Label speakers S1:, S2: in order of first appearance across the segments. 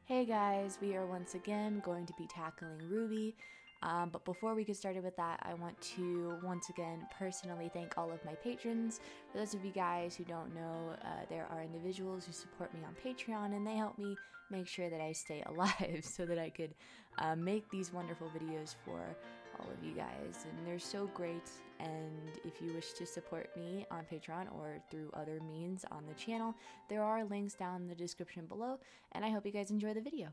S1: Hey guys, we are once again going to be tackling RWBY, but before we get started with that, I want to once again personally thank all of my patrons. For those of you guys who don't know, there are individuals who support me on Patreon, and they help me make sure that I stay alive so that I could make these wonderful videos for all of you guys, and they're so great. And if you wish to support me on Patreon or through other means on the channel, there are links down in the description below, and I hope you guys enjoy the video.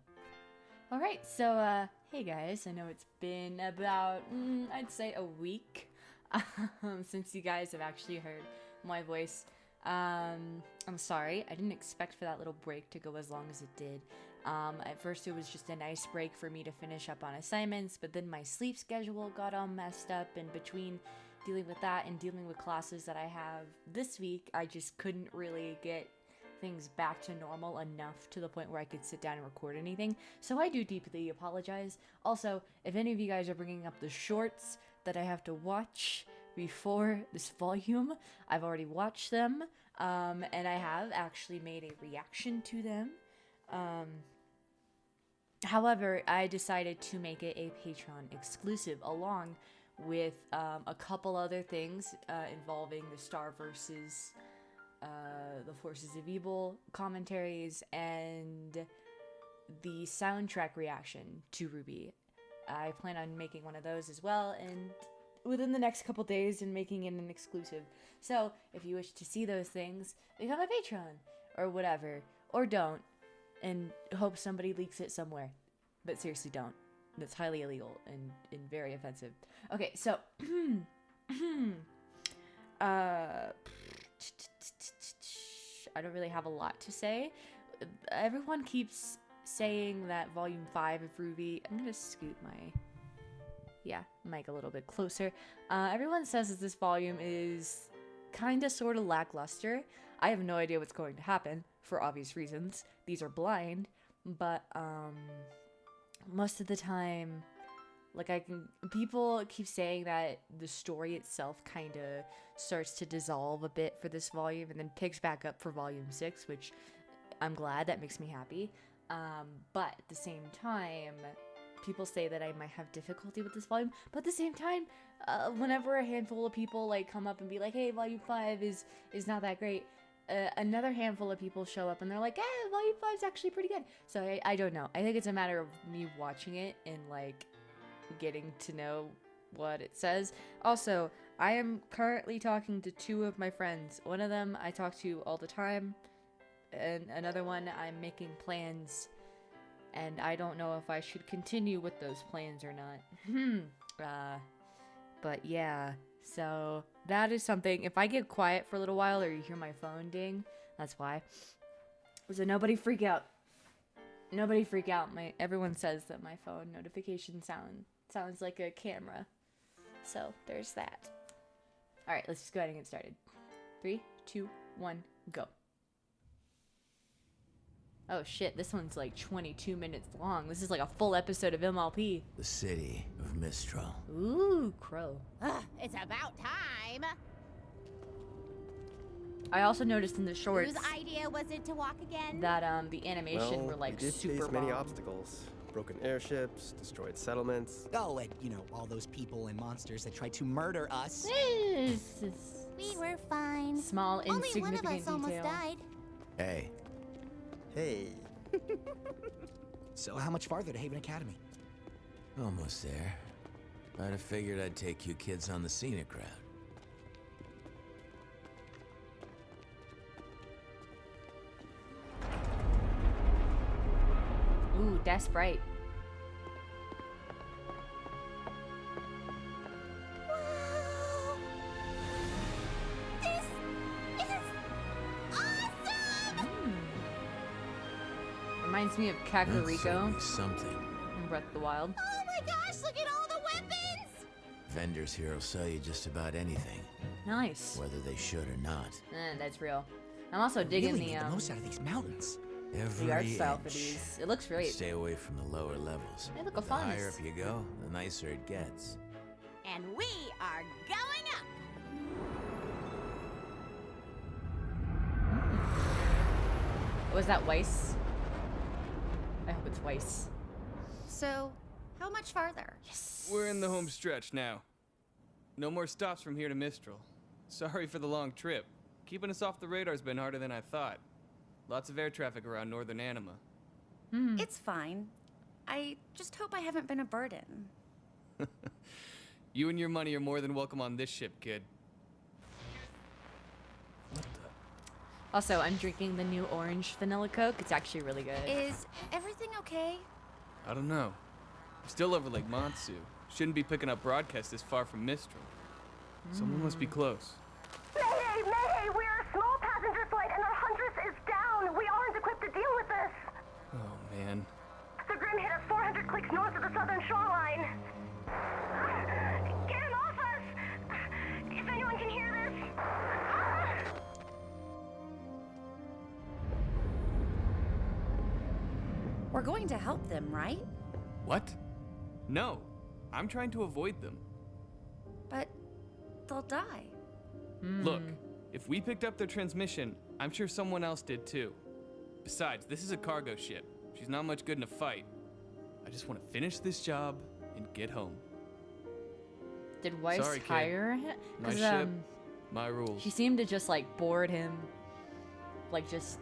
S1: Alright, so hey guys, I know it's been about I'd say a week since you guys have actually heard my voice. I'm sorry, I didn't expect for that little break to go as long as it did. At first it was just a nice break for me to finish up on assignments, but then my sleep schedule got all messed up, and between dealing with that and dealing with classes that I have this week, I just couldn't really get things back to normal enough to the point where I could sit down and record anything. So I do deeply apologize. Also, if any of you guys are bringing up the shorts that I have to watch before this volume, I've already watched them, and I have actually made a reaction to them. However, I decided to make it a Patreon exclusive, along with a couple other things involving the Star versus the Forces of Evil commentaries and the soundtrack reaction to RWBY. I plan on making one of those as well, and within the next couple days, and making it an exclusive. So if you wish to see those things, become a Patreon or whatever, or don't, and hope somebody leaks it somewhere. But seriously, don't. That's highly illegal and very offensive. Okay, so I don't really have a lot to say. Everyone keeps saying that Volume 5 of RWBY... I'm gonna scoot my mic a little bit closer. Everyone says that this volume is kinda sorta lackluster. I have no idea what's going to happen, for obvious reasons. These are blind, but most of the time, like, people keep saying that the story itself kind of starts to dissolve a bit for this volume and then picks back up for Volume 6, which I'm glad. That makes me happy. But at the same time, people say that I might have difficulty with this volume. But at the same time, whenever a handful of people like come up and be like, hey, Volume 5 is not that great, another handful of people show up and they're like, eh, Volume 5 is actually pretty good. So I don't know. I think it's a matter of me watching it and like getting to know what it says. Also, I am currently talking to two of my friends. One of them I talk to all the time, and another one I'm making plans, and I don't know if I should continue with those plans or not. But yeah, so that is something. If I get quiet for a little while or you hear my phone ding, that's why. So nobody freak out. Nobody freak out. Everyone says that my phone notification sounds like a camera. So there's that. Alright, let's just go ahead and get started. 3, 2, 1, go. Oh shit, this one's like 22 minutes long. This is like a full episode of MLP.
S2: The city of Mistral.
S1: Ooh, crow.
S3: It's about time.
S1: I also noticed in the shorts
S3: Whose idea was it to walk again?
S1: that the animation were like
S4: we did
S1: super
S4: face many
S1: bomb.
S4: obstacles. Broken airships, destroyed settlements.
S5: Oh, and, you know, all those people and monsters that tried to murder us.
S3: We were fine.
S1: Small,
S3: Only one
S1: insignificant
S3: of us almost
S1: detail.
S3: died.
S2: Hey,
S4: Hey,
S5: So how much farther to Haven Academy?
S2: almost there. I'd have figured I'd take you kids on the scenic route.
S1: Ooh, that's bright.
S3: Wow. This is awesome!
S1: Reminds me of
S2: That's
S1: Kakariko
S2: certainly something.
S1: in Breath of the Wild.
S3: Oh my gosh, look at all the weapons!
S2: Vendors here will sell you just about anything,
S1: Nice.
S2: whether they should or not.
S1: That's real. I'm also digging
S5: Really
S1: the
S5: made the most out of these mountains.
S2: Every
S1: art style for
S2: inch.
S1: these. It looks great.
S2: Stay away from the lower levels.
S1: They look
S2: The
S1: fun.
S2: higher up you go, the nicer it gets.
S3: And we are going up!
S1: Was that Weiss? I hope twice.
S6: So, how much farther?
S1: Yes.
S7: We're in the home stretch now. No more stops from here to Mistral. Sorry for the long trip. Keeping us off the radar's been harder than I thought. Lots of air traffic around northern Anima.
S6: It's fine. I just hope I haven't been a burden.
S7: You and your money are more than welcome on this ship, kid.
S1: Also, I'm drinking the new orange vanilla Coke. It's actually really good.
S6: Is everything okay?
S7: I don't know. I'm still over Lake Monsu. Shouldn't be picking up broadcasts this far from Mistral. Someone must be close.
S8: Mayday! Mayday! We're a small passenger flight and our Huntress is down! We aren't equipped to deal with this!
S7: Oh, man.
S8: The Grim hit us 400 clicks north of the southern shoreline. Get him off us! If anyone can hear this.
S6: We're going to help them, right?
S7: What? No. I'm trying to avoid them.
S6: But they'll die.
S7: Look, if we picked up their transmission, I'm sure someone else did too. Besides, this is a cargo ship. She's not much good in a fight. I just want to finish this job and get home.
S1: Did Weiss
S7: Sorry, kid.
S1: hire him?
S7: My ship, my rules.
S1: She seemed to just like board him, like just,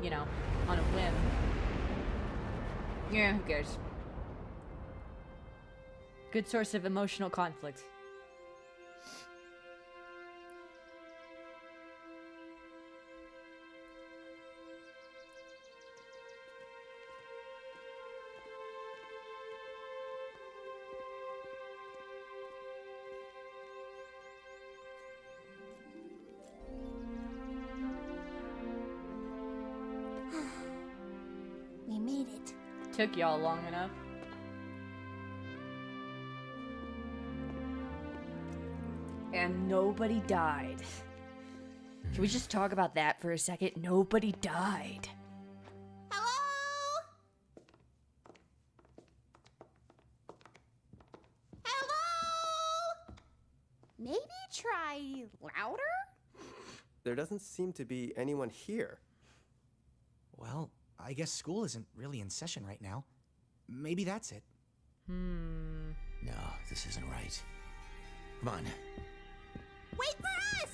S1: you know, on a whim. Yeah, who cares? Good source of emotional conflict.
S3: We made it.
S1: Took y'all long enough. And nobody died. Can we just talk about that for a second? Nobody died.
S3: Hello? Hello? Maybe try louder?
S4: There doesn't seem to be anyone here.
S5: Well, I guess school isn't really in session right now. Maybe that's it.
S2: No, this isn't right. Come on.
S3: Wait for us!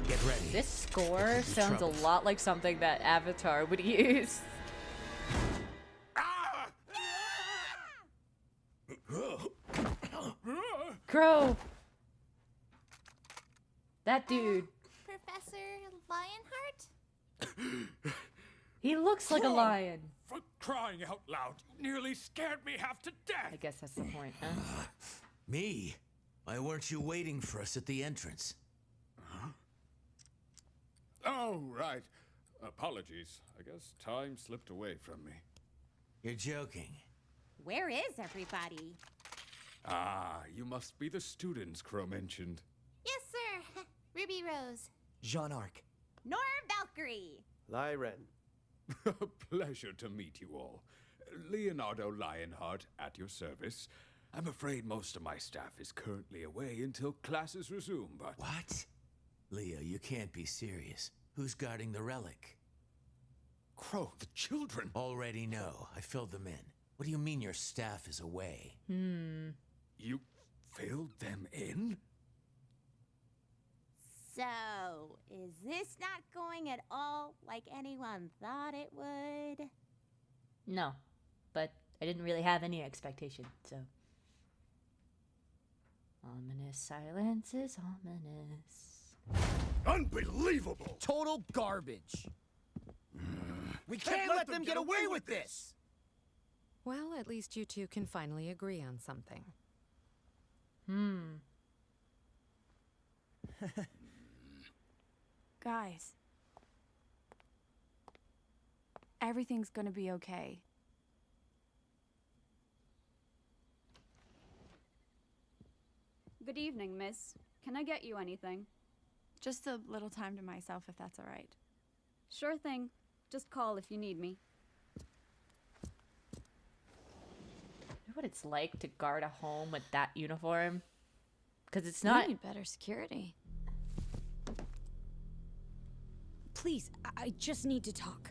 S2: Get ready.
S1: This score
S2: Could be
S1: sounds
S2: trouble.
S1: a lot like something that Avatar would use. Crow! That dude.
S3: Professor Lionheart?
S1: He looks like a lion.
S9: For crying out loud, nearly scared me half to
S1: I
S9: death.
S1: guess that's the point, huh?
S2: Me? Why weren't you waiting for us at the entrance?
S9: Oh, right. Apologies. I guess time slipped away from me.
S2: You're joking.
S3: Where is everybody?
S9: Ah, you must be the students Crow mentioned.
S3: Yes, sir. Ruby Rose.
S5: Jean Arc.
S3: Nor Valkyrie.
S4: Lyren.
S9: A pleasure to meet you all. Leonardo Lionheart at your service. I'm afraid most of my staff is currently away until classes resume, but...
S2: What? Leo, you can't be serious. Who's guarding the relic?
S9: Crow, the children!
S2: Already know. I filled them in. What do you mean your staff is away?
S9: You filled them in?
S3: So, is this not going at all like anyone thought it would?
S1: No, but I didn't really have any expectation, so. Ominous silence is ominous.
S9: Unbelievable!
S5: Total garbage. We can't let them get away with this!
S10: Well, at least you two can finally agree on something.
S6: Guys. Everything's gonna be okay.
S11: Good evening, miss. Can I get you anything?
S6: Just a little time to myself, if that's all right.
S11: Sure thing. Just call if you need me.
S1: You know what it's like to guard a home with that uniform? Because it's not.
S10: You need better security.
S12: Please, I just need to talk.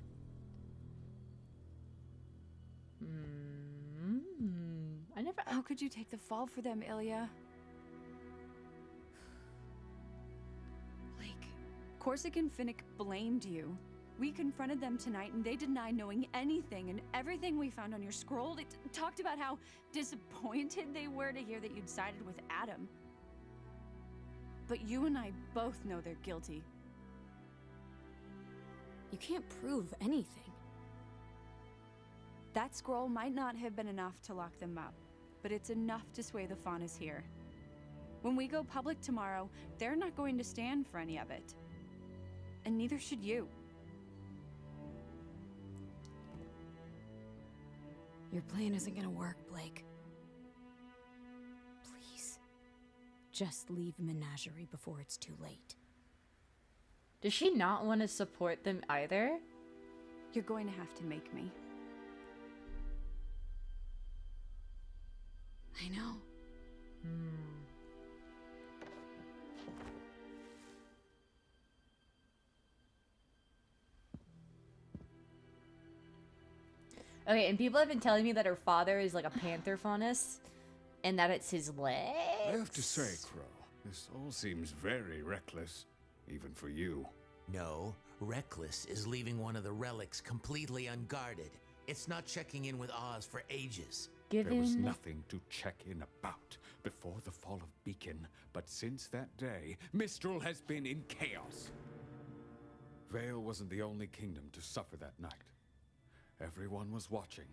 S1: I never.
S11: How could you take the fall for them, Ilya? Blake, Corsic and Finnick blamed you. We confronted them tonight and they denied knowing anything, and everything we found on your scroll, it talked about how disappointed they were to hear that you'd sided with Adam. But you and I both know they're guilty.
S12: You can't prove anything.
S11: That scroll might not have been enough to lock them up, but it's enough to sway the Faunas here. When we go public tomorrow, they're not going to stand for any of it. And neither should you.
S12: Your plan isn't gonna work, Blake. Please. Just leave Menagerie before it's too late.
S1: Does she not want to support them either?
S11: You're going to have to make me.
S12: I know.
S1: Okay, and people have been telling me that her father is like a panther faunus, and that it's his legs.
S9: I have to say, Crow, this all seems very reckless, even for you.
S2: No, reckless is leaving one of the relics completely unguarded. It's not checking in with Oz for ages.
S9: There was nothing to check in about before the fall of Beacon, but since that day, Mistral has been in chaos. Vale wasn't the only kingdom to suffer that night. Everyone was watching.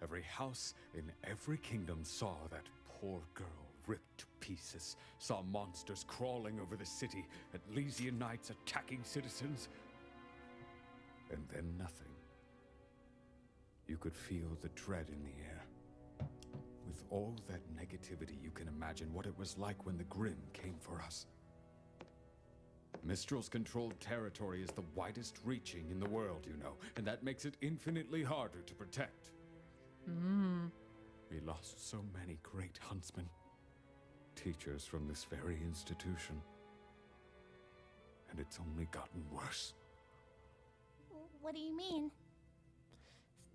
S9: Every house in every kingdom saw that poor girl ripped to pieces, saw monsters crawling over the city, Atlesian knights attacking citizens, and then nothing. You could feel the dread in the air. With all that negativity, you can imagine what it was like when the Grimm came for us. Mistral's controlled territory is the widest reaching in the world, you know, and that makes it infinitely harder to protect. We lost so many great huntsmen, teachers from this very institution. And it's only gotten worse.
S3: What do you mean?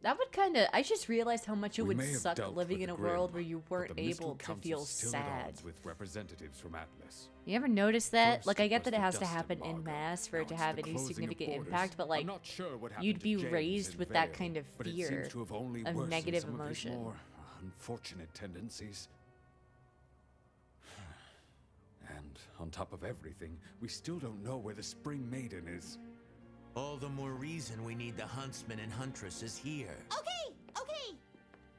S1: That would kind of... I just realized how much it
S9: We
S1: would
S9: may have
S1: suck
S9: dealt
S1: living
S9: with
S1: in a
S9: the
S1: world
S9: Grimm,
S1: where you
S9: but
S1: weren't
S9: the Mistral
S1: able to
S9: Council's
S1: feel
S9: still at
S1: sad.
S9: odds with representatives from Atlas.
S1: You ever notice that?
S9: First
S1: Like, I
S9: it
S1: get
S9: was
S1: that it
S9: the
S1: has to
S9: dust
S1: happen in
S9: embargo.
S1: mass for
S9: Now
S1: it to
S9: it's
S1: have
S9: the
S1: any
S9: closing of
S1: significant
S9: borders.
S1: impact, but
S9: I'm
S1: like,
S9: not sure what happened
S1: you'd
S9: to
S1: be
S9: James
S1: raised
S9: and
S1: with that
S9: Vale,
S1: kind of
S9: but it
S1: fear
S9: seems to have only
S1: of
S9: worsened
S1: negative
S9: some of his
S1: emotion.
S9: more unfortunate tendencies. And on top of everything, we still don't know where the Spring Maiden is.
S2: All the more reason we need the huntsmen and huntresses here.
S3: Okay, okay.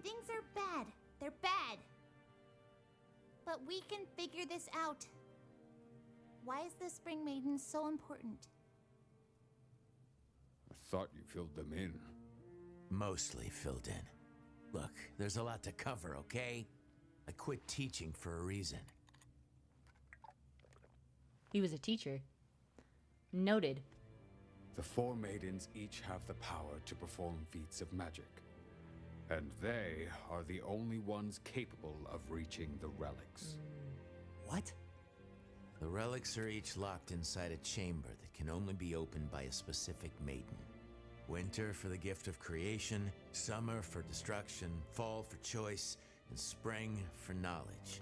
S3: Things are bad. They're bad. But we can figure this out. Why is the Spring Maiden so important?
S9: I thought you filled them in.
S2: Mostly filled in. Look, there's a lot to cover, okay? I quit teaching for a reason.
S1: He was a teacher. Noted.
S9: The four maidens each have the power to perform feats of magic. And they are the only ones capable of reaching the relics.
S5: What?
S2: The relics are each locked inside a chamber that can only be opened by a specific maiden. Winter for the gift of creation, summer for destruction, fall for choice, and spring for knowledge.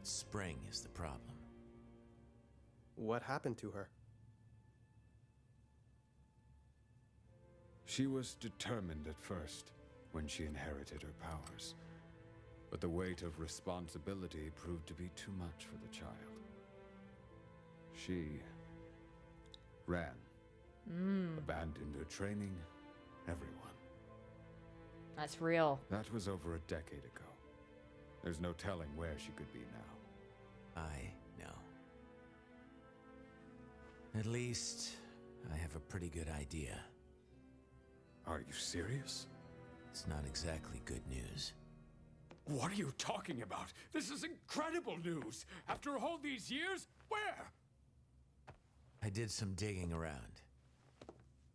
S2: Spring is the problem.
S4: What happened to her?
S9: She was determined at first, when she inherited her powers. But the weight of responsibility proved to be too much for the child. She ran. Abandoned her training, everyone.
S1: That's real.
S9: That was over a decade ago. There's no telling where she could be now.
S2: I know. At least, I have a pretty good idea.
S9: Are you serious?
S2: It's not exactly good news.
S9: What are you talking about? This is incredible news! After all these years, where?
S2: I did some digging around.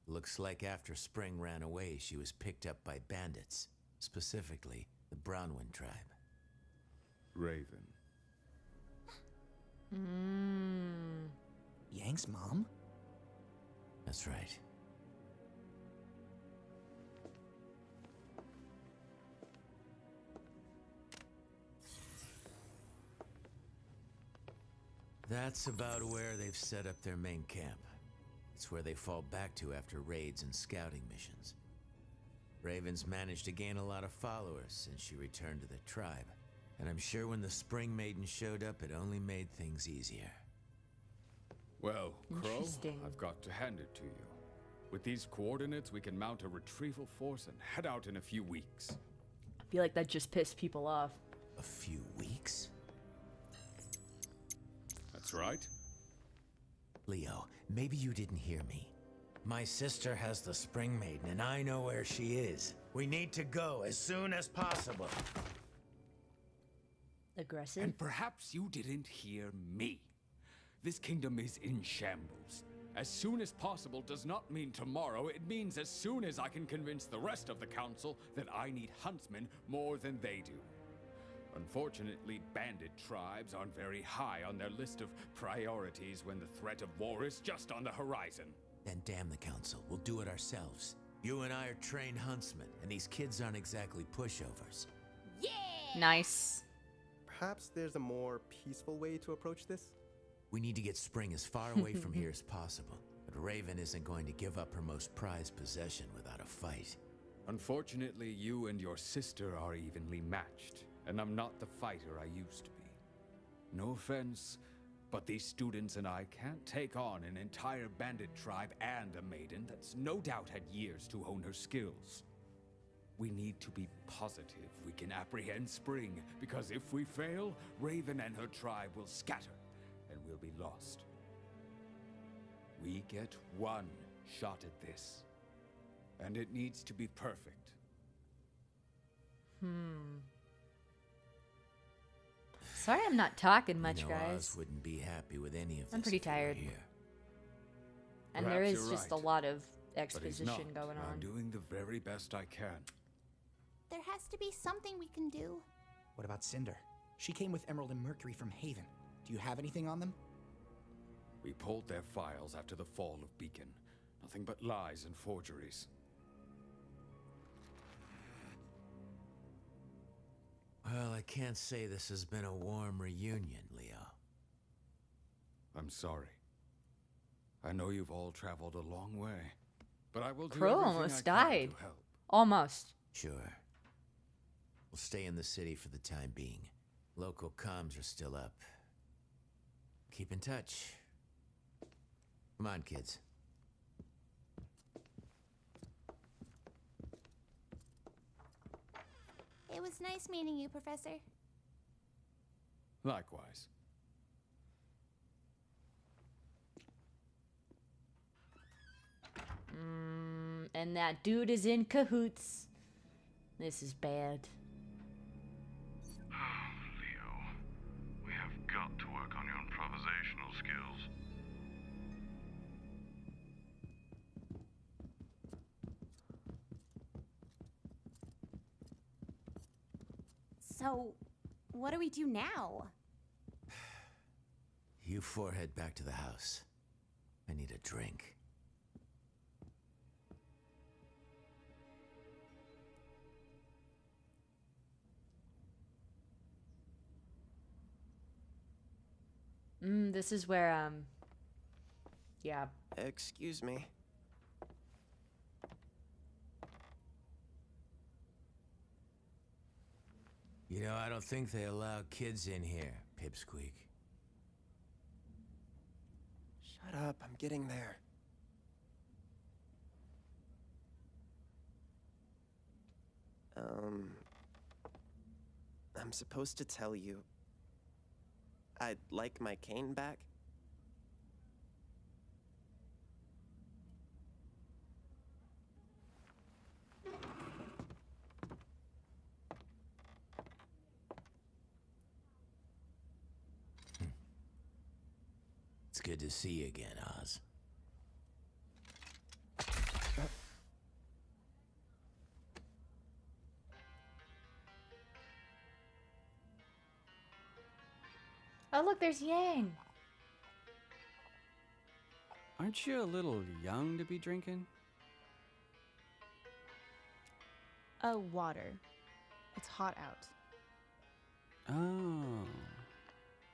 S2: Looks like after Spring ran away, she was picked up by bandits. Specifically, the Brownwind tribe.
S9: Raven.
S5: Yang? Thanks, Mom.
S2: That's right. That's about where they've set up their main camp. It's where they fall back to after raids and scouting missions. Raven's managed to gain a lot of followers since she returned to the tribe. And I'm sure when the Spring Maiden showed up, it only made things easier.
S9: Well, Crow,
S1: Interesting.
S9: I've got to hand it to you. With these coordinates, we can mount a retrieval force and head out in a few weeks.
S1: I feel like that just pissed people off.
S2: A few weeks?
S9: That's right.
S2: Leo, maybe you didn't hear me. My sister has the Spring Maiden, and I know where she is. We need to go as soon as possible.
S1: Aggressive?
S9: And perhaps you didn't hear me. This kingdom is in shambles. As soon as possible does not mean tomorrow. It means as soon as I can convince the rest of the council that I need huntsmen more than they do. Unfortunately, bandit tribes aren't very high on their list of priorities when the threat of war is just on the horizon.
S2: Then damn the council. We'll do it ourselves. You and I are trained huntsmen, and these kids aren't exactly pushovers.
S1: Nice.
S4: Perhaps there's a more peaceful way to approach this?
S2: We need to get Spring as far away from here as possible. But Raven isn't going to give up her most prized possession without a fight.
S9: Unfortunately, you and your sister are evenly matched, and I'm not the fighter I used to be. No offense, but these students and I can't take on an entire bandit tribe and a maiden that's no doubt had years to hone her skills. We need to be positive we can apprehend Spring, because if we fail, Raven and her tribe will scatter, and we'll be lost. We get one shot at this, and it needs to be perfect.
S1: Sorry I'm not talking much,
S2: You know,
S1: guys.
S2: Oz wouldn't be happy with any of this.
S1: I'm pretty
S2: if you were
S1: tired.
S2: Here.
S1: And there
S9: Perhaps
S1: is
S9: you're
S1: just
S9: right,
S1: a lot of
S9: But he's
S1: exposition
S9: not.
S1: going
S9: I'm
S1: on.
S9: doing the very best I can.
S3: There has to be something we can do.
S5: What about Cinder? She came with Emerald and Mercury from Haven. Do you have anything on them?
S9: We pulled their files after the fall of Beacon. Nothing but lies and forgeries.
S2: Well, I can't say this has been a warm reunion, Leo.
S9: I'm sorry. I know you've all traveled a long way, but I will do
S1: Crow
S9: everything
S1: almost
S9: I can
S1: died.
S9: to help.
S1: Almost.
S2: Sure. We'll stay in the city for the time being. Local comms are still up. Keep in touch. Come on, kids.
S3: It was nice meeting you, Professor.
S9: Likewise.
S1: And that dude is in cahoots. This is bad.
S13: Leo, we have got to work on your improvisational skills.
S6: So, what do we do now?
S2: You four head back to the house. I need a drink.
S1: This is where, yeah.
S4: Excuse me.
S2: You know, I don't think they allow kids in here, Pipsqueak.
S4: Shut up, I'm getting there. I'm supposed to tell you I'd like my cane back.
S2: It's good to see you again, Oz.
S1: Oh, look, there's Yang.
S14: Aren't you a little young to be drinking?
S12: Water. It's hot out.
S14: Oh,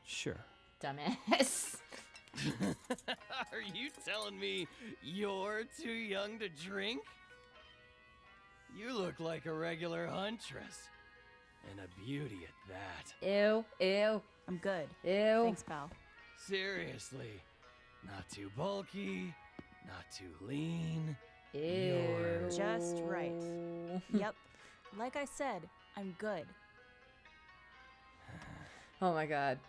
S14: sure.
S1: Dumbass.
S15: Are you telling me you're too young to drink? You look like a regular huntress. And a beauty at that.
S1: Ew, ew.
S12: I'm good.
S1: Ew.
S12: Thanks, pal.
S15: Seriously. Not too bulky, not too lean.
S1: Ew.
S15: You're
S12: Just right. Yep. Like I said, I'm good.
S1: Oh my god.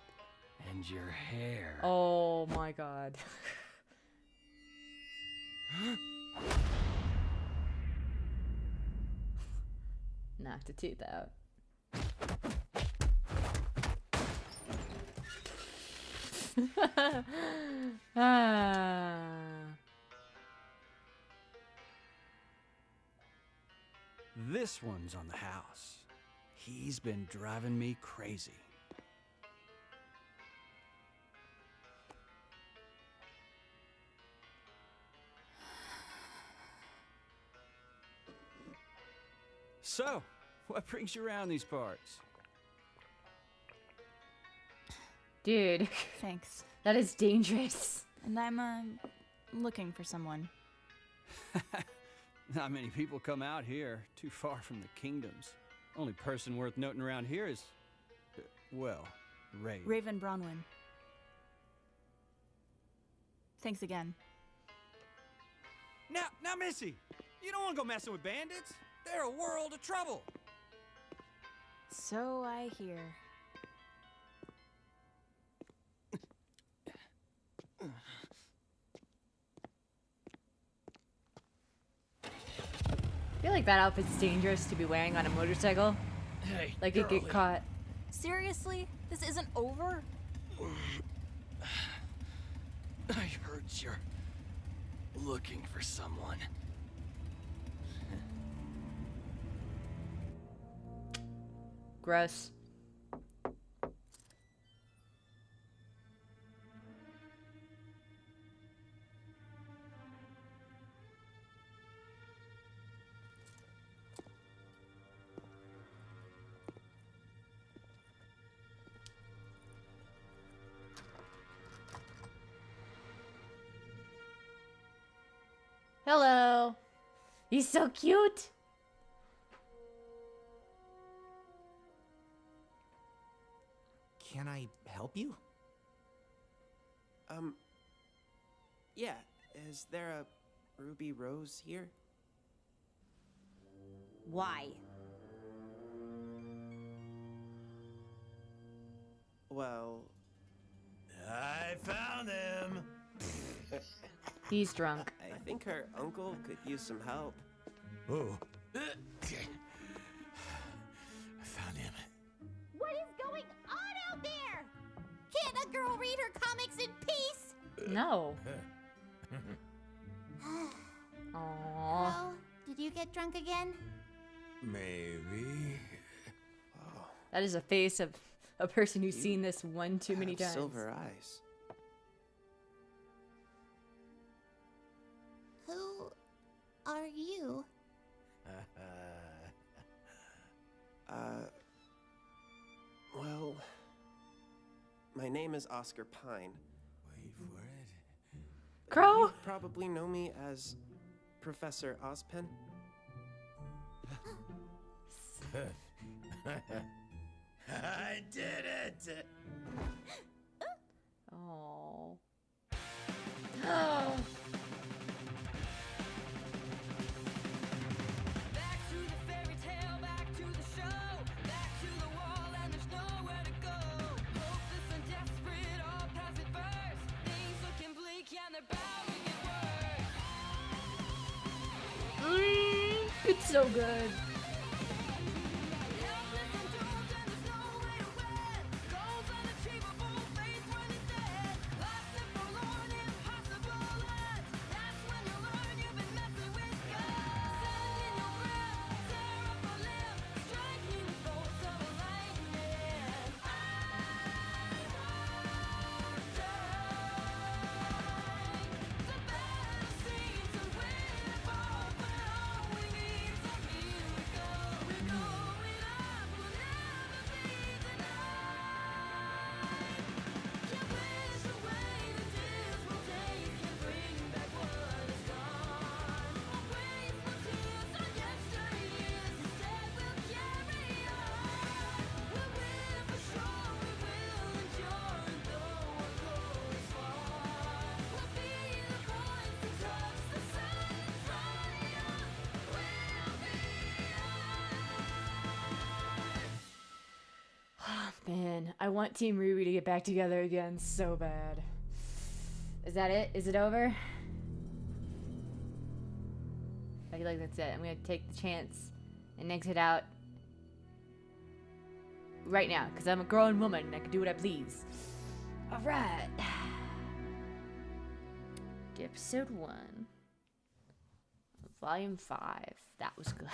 S15: And your hair.
S1: Oh my god. Knocked a tooth out.
S14: This one's on the house. He's been driving me crazy. So, what brings you around these parts?
S1: Dude.
S12: Thanks.
S1: That is dangerous.
S12: And I'm, looking for someone.
S14: Not many people come out here, too far from the kingdoms. Only person worth noting around here is, well,
S12: Raven Bronwyn. Thanks again.
S14: Now, Missy, you don't want to go messing with bandits. They're a world of trouble.
S12: So I hear.
S1: I feel like that outfit's dangerous to be wearing on a motorcycle.
S15: Hey,
S1: like it get caught.
S12: Seriously? This isn't over?
S15: I heard you're looking for someone.
S1: Gross. Hello. He's so cute.
S5: Can I help you?
S4: Yeah. Is there a ruby rose here?
S12: Why?
S4: Well...
S2: I found him!
S1: He's drunk.
S4: I think her uncle could use some help.
S2: Oh. I found him.
S3: What is going on out there? Can't a girl read her comics in peace?
S1: No. Aww.
S3: Oh, did you get drunk again?
S2: Maybe.
S1: That is a face of a person who's seen this one too many times.
S4: Silver eyes.
S3: Who are you?
S4: Well, my name is Oscar Pine.
S2: Wait for it.
S1: Crow?
S4: You probably know me as Professor Ozpen.
S2: I did it!
S1: Oh. It's so good. I want Team RWBY to get back together again so bad. Is that it? Is it over? I feel like that's it. I'm gonna take the chance and exit out right now, because I'm a grown woman and I can do what I please. Alright. Episode 1. Volume 5. That was good.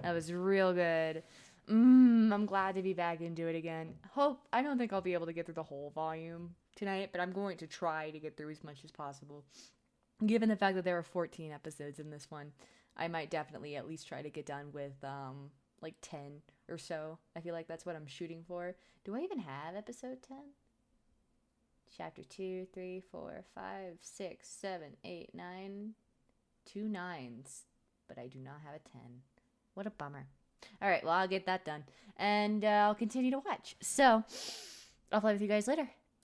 S1: That was real good. I'm glad to be back into it again. I don't think I'll be able to get through the whole volume tonight, but I'm going to try to get through as much as possible. Given the fact that there are 14 episodes in this one, I might definitely at least try to get done with like 10 or so. I feel like that's what I'm shooting for. Do I even have episode 10? Chapter 2, 3, 4, 5, 6, 7, 8, 9. 2 9s. But I do not have a 10. What a bummer. Alright, well, I'll get that done. And I'll continue to watch. So, I'll play with you guys later.